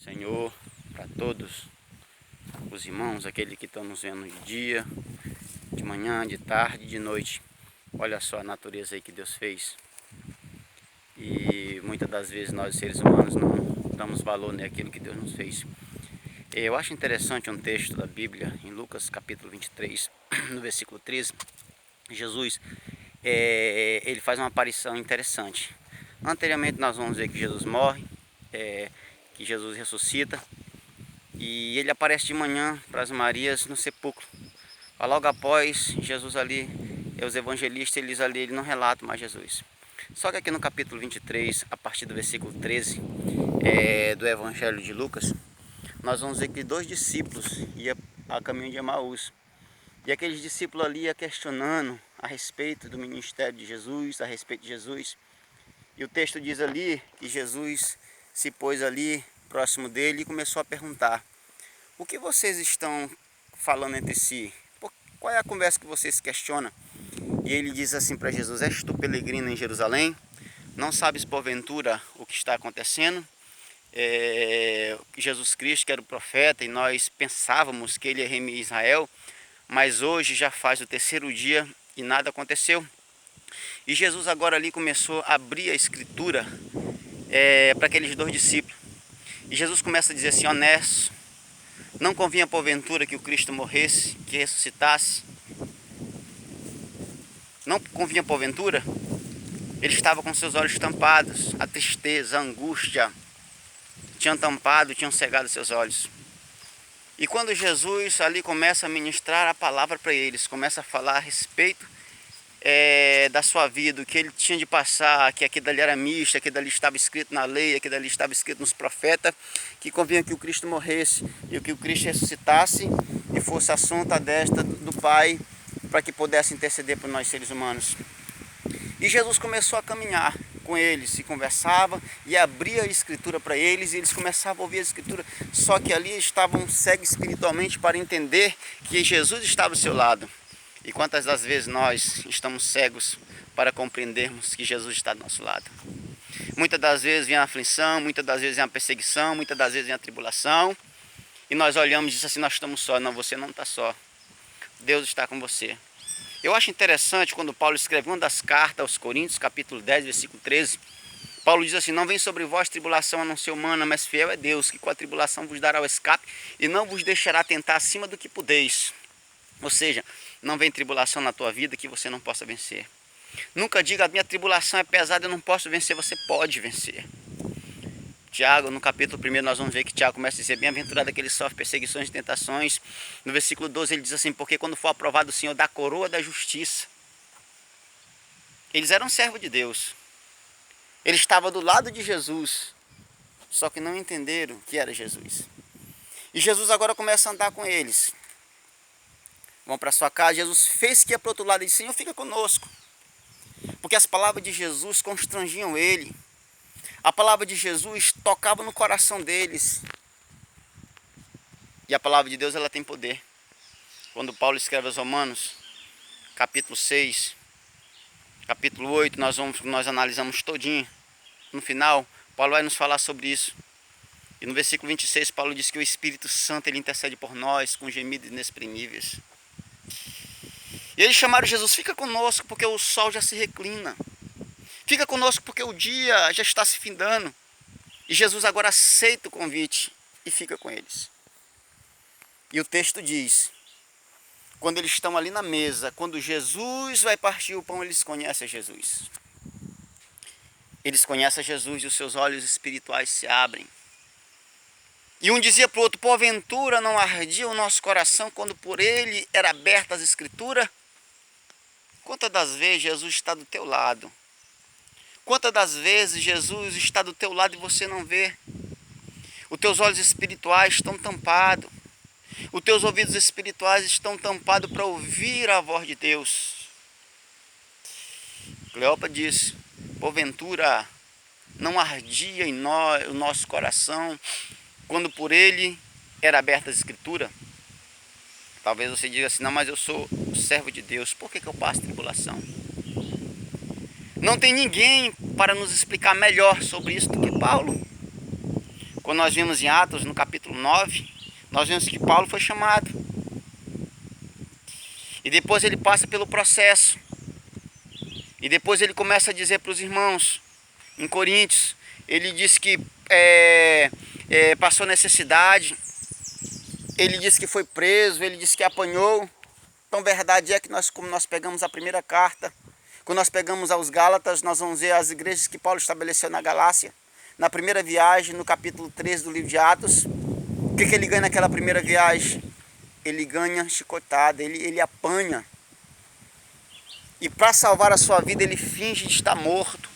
Senhor, para todos os irmãos, aqueles que estão nos vendo de dia, de manhã, de tarde, de noite. Olha só a natureza aí que Deus fez. E muitas das vezes nós, seres humanos, não damos valor naquilo que Deus nos fez. Eu acho interessante um texto da Bíblia, em Lucas capítulo 23, no versículo 13. Jesus, ele faz uma aparição interessante. Anteriormente nós vamos ver que Jesus morre, que Jesus ressuscita, e ele aparece de manhã para as Marias no sepulcro. Logo após, Jesus ali, os evangelistas, eles não relatam mais Jesus. Só que aqui no capítulo 23, a partir do versículo 13 do Evangelho de Lucas, nós vamos ver que dois discípulos iam a caminho de Emaús. E aqueles discípulos ali iam questionando a respeito do ministério de Jesus, a respeito de Jesus. E o texto diz ali que Jesus se pôs ali próximo dele e começou a perguntar: o que vocês estão falando entre si? Qual é a conversa que vocês questionam? E ele diz assim para Jesus: és tu peregrino em Jerusalém? Não sabes porventura o que está acontecendo? Jesus Cristo, que era o profeta, e nós pensávamos que ele ia remir Israel, mas hoje já faz o terceiro dia e nada aconteceu. E Jesus agora ali começou a abrir a escritura para aqueles dois discípulos. E Jesus começa a dizer assim: honesto, não convinha porventura que o Cristo morresse, que ressuscitasse? Não convinha porventura? Ele estava com seus olhos tampados, a tristeza, a angústia tinham tampado, tinham cegado seus olhos. E quando Jesus ali começa a ministrar a palavra para eles, começa a falar a respeito da sua vida, o que ele tinha de passar, que aquilo dali era misto, aquilo dali estava escrito na lei, aquilo dali estava escrito nos profetas, que convinha que o Cristo morresse e que o Cristo ressuscitasse e fosse assunto à destra do Pai, para que pudesse interceder por nós seres humanos. E Jesus começou a caminhar com eles, se conversava e abria a escritura para eles, e eles começavam a ouvir a escritura, só que ali estavam cegos espiritualmente para entender que Jesus estava ao seu lado. E quantas das vezes nós estamos cegos para compreendermos que Jesus está do nosso lado? Muitas das vezes vem a aflição, muitas das vezes vem a perseguição, muitas das vezes vem a tribulação, e nós olhamos e dizemos assim: nós estamos só. Não, você não está só. Deus está com você. Eu acho interessante quando Paulo escreve uma das cartas aos Coríntios, capítulo 10, versículo 13. Paulo diz assim: não vem sobre vós tribulação a não ser humana, mas fiel é Deus, que com a tribulação vos dará o escape e não vos deixará tentar acima do que podeis. Ou seja, não vem tribulação na tua vida que você não possa vencer. Nunca diga: a minha tribulação é pesada, eu não posso vencer. Você pode vencer. Tiago, no capítulo 1, nós vamos ver que Tiago começa a dizer: bem-aventurado aquele que sofre perseguições e tentações. No versículo 12 ele diz assim: porque quando for aprovado o Senhor da coroa da justiça. Eles eram servos de Deus. Eles estavam do lado de Jesus, só que não entenderam que era Jesus. E Jesus agora começa a andar com eles. Vão para sua casa. Jesus fez que ia para o outro lado e disse: Senhor, fica conosco. Porque as palavras de Jesus constrangiam ele. A palavra de Jesus tocava no coração deles. E a palavra de Deus, ela tem poder. Quando Paulo escreve aos Romanos, capítulo 6, capítulo 8, nós analisamos todinho. No final, Paulo vai nos falar sobre isso. E no versículo 26, Paulo diz que o Espírito Santo, ele intercede por nós com gemidos inexprimíveis. E eles chamaram Jesus: fica conosco porque o sol já se reclina. Fica conosco porque o dia já está se findando. E Jesus agora aceita o convite e fica com eles. E o texto diz: quando eles estão ali na mesa, quando Jesus vai partir o pão, eles conhecem Jesus. Eles conhecem Jesus e os seus olhos espirituais se abrem. E um dizia para o outro: porventura não ardia o nosso coração quando por ele era aberta as escrituras? Quantas das vezes Jesus está do teu lado? Quantas das vezes Jesus está do teu lado e você não vê? Os teus olhos espirituais estão tampados. Os teus ouvidos espirituais estão tampados para ouvir a voz de Deus. Cleópatra disse: porventura não ardia em nós, o nosso coração quando por ele era aberta a escritura? Talvez você diga assim: não, mas eu sou servo de Deus, por que eu passo tribulação? Não tem ninguém para nos explicar melhor sobre isso do que Paulo. Quando nós vimos em Atos, no capítulo 9, nós vimos que Paulo foi chamado. E depois ele passa pelo processo. E depois ele começa a dizer para os irmãos, em Coríntios, ele diz que passou necessidade, ele disse que foi preso, ele disse que apanhou. Então, verdade é que como nós pegamos a primeira carta, quando nós pegamos aos Gálatas, nós vamos ver as igrejas que Paulo estabeleceu na Galácia. Na primeira viagem, no capítulo 13 do livro de Atos, o que ele ganha naquela primeira viagem? Ele ganha chicotada, ele apanha. E para salvar a sua vida, ele finge de estar morto.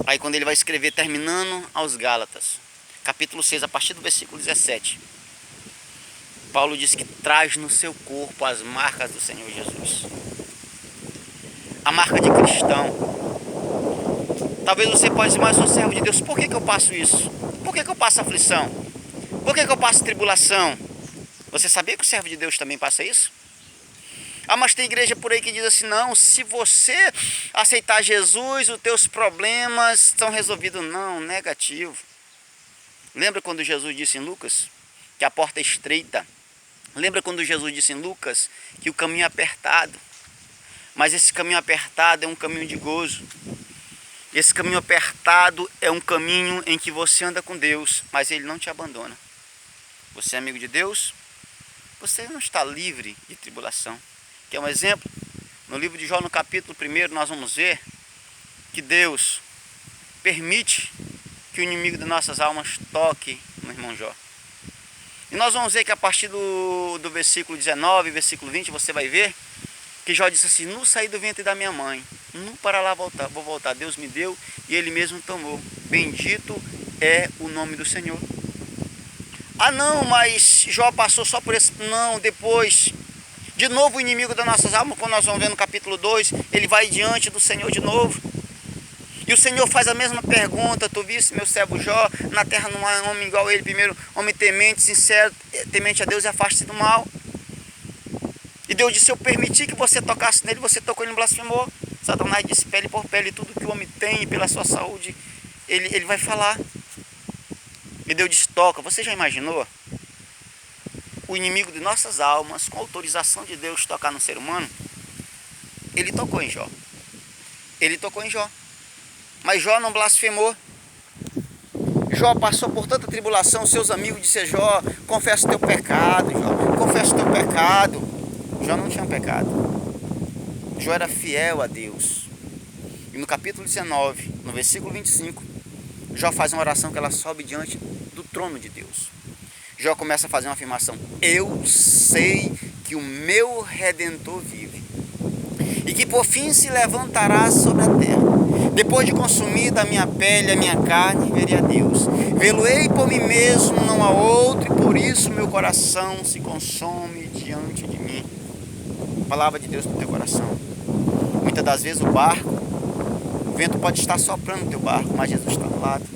Aí quando ele vai escrever, terminando aos Gálatas, capítulo 6, a partir do versículo 17, Paulo diz que traz no seu corpo as marcas do Senhor Jesus. A marca de cristão. Talvez você possa dizer, mas eu sou servo de Deus, por que eu passo isso? Por que eu passo aflição? Por que eu passo tribulação? Você sabia que o servo de Deus também passa isso? Ah, mas tem igreja por aí que diz assim, não, se você aceitar Jesus, os teus problemas estão resolvidos. Não, negativo. Lembra quando Jesus disse em Lucas que a porta é estreita? Lembra quando Jesus disse em Lucas que o caminho é apertado? Mas esse caminho apertado é um caminho de gozo. Esse caminho apertado é um caminho em que você anda com Deus, mas Ele não te abandona. Você é amigo de Deus? Você não está livre de tribulação. Quer um exemplo? No livro de Jó, no capítulo 1, nós vamos ver que Deus permite que o inimigo de nossas almas toque no irmão Jó. E nós vamos ver que a partir do versículo 19, versículo 20, você vai ver que Jó disse assim, não saí do ventre da minha mãe, não para lá vou voltar, Deus me deu e Ele mesmo tomou. Bendito é o nome do Senhor. Ah não, mas Jó passou só por esse... Não, depois, de novo o inimigo das nossas almas, quando nós vamos ver no capítulo 2, ele vai diante do Senhor de novo. E o Senhor faz a mesma pergunta, tu viste meu servo Jó, na terra não há homem igual a ele, primeiro, homem temente, sincero, temente a Deus e afaste-se do mal. E Deus disse, se eu permitir que você tocasse nele, você tocou e não blasfemou. Satanás disse, pele por pele, tudo que o homem tem pela sua saúde, ele vai falar. E Deus disse, toca. Você já imaginou o inimigo de nossas almas, com autorização de Deus, tocar no ser humano? Ele tocou em Jó. Ele tocou em Jó. Mas Jó não blasfemou. Jó passou por tanta tribulação, seus amigos disseram, Jó, confessa o teu pecado, Jó, confessa o teu pecado. Jó não tinha pecado. Jó era fiel a Deus. E no capítulo 19, no versículo 25, Jó faz uma oração que ela sobe diante do trono de Deus. Jó começa a fazer uma afirmação, eu sei que o meu Redentor vive, e que por fim se levantará sobre a terra. Depois de consumida a minha pele, a minha carne, verei a Deus. Vê-lo-ei por mim mesmo, não há outro, e por isso meu coração se consome diante de mim. Palavra de Deus para o teu coração. Muitas das vezes o vento pode estar soprando no teu barco, mas Jesus está do lado.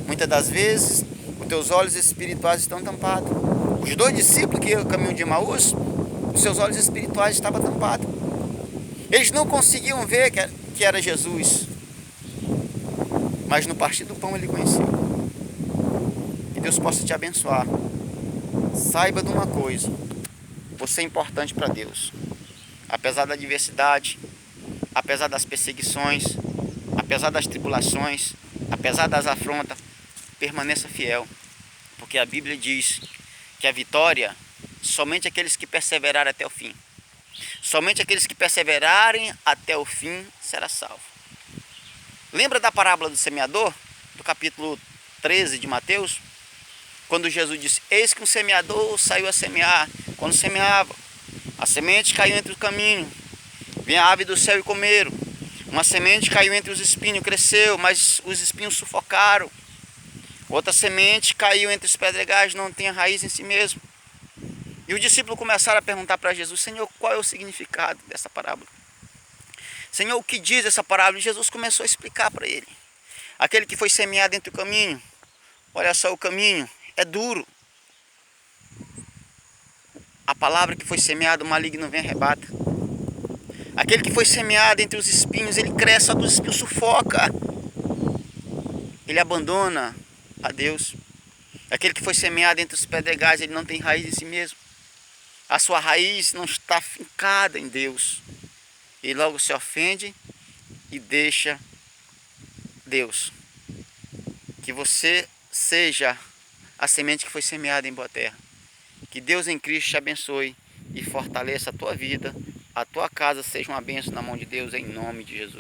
Muitas das vezes os teus olhos espirituais estão tampados. Os 2 discípulos que iam no caminho de Emaús, os seus olhos espirituais estavam tampados. Eles não conseguiam ver que era Jesus, mas no partir do pão ele conheceu. Que Deus possa te abençoar. Saiba de uma coisa, você é importante para Deus. Apesar da adversidade, apesar das perseguições, apesar das tribulações, apesar das afrontas, permaneça fiel, porque a Bíblia diz que a vitória, somente aqueles que perseverarem até o fim. Somente aqueles que perseverarem até o fim será salvo. Lembra da parábola do semeador, do capítulo 13 de Mateus? Quando Jesus disse, eis que um semeador saiu a semear. Quando semeava, a semente caiu entre o caminho, vinha a ave do céu e comeram. Uma semente caiu entre os espinhos, cresceu, mas os espinhos sufocaram. Outra semente caiu entre os pedregais, não tem raiz em si mesmo. E os discípulos começaram a perguntar para Jesus, Senhor, qual é o significado dessa parábola? Senhor, o que diz essa parábola? E Jesus começou a explicar para ele. Aquele que foi semeado entre o caminho, olha só, o caminho é duro. A palavra que foi semeada, o maligno vem e arrebata. Aquele que foi semeado entre os espinhos, ele cresce, só que os espinhos sufoca. ele abandona a Deus. Aquele que foi semeado entre os pedregais, ele não tem raiz em si mesmo. A sua raiz não está fincada em Deus. E logo se ofende e deixa Deus. Que você seja a semente que foi semeada em boa terra. Que Deus em Cristo te abençoe e fortaleça a tua vida. A tua casa seja uma bênção na mão de Deus, em nome de Jesus.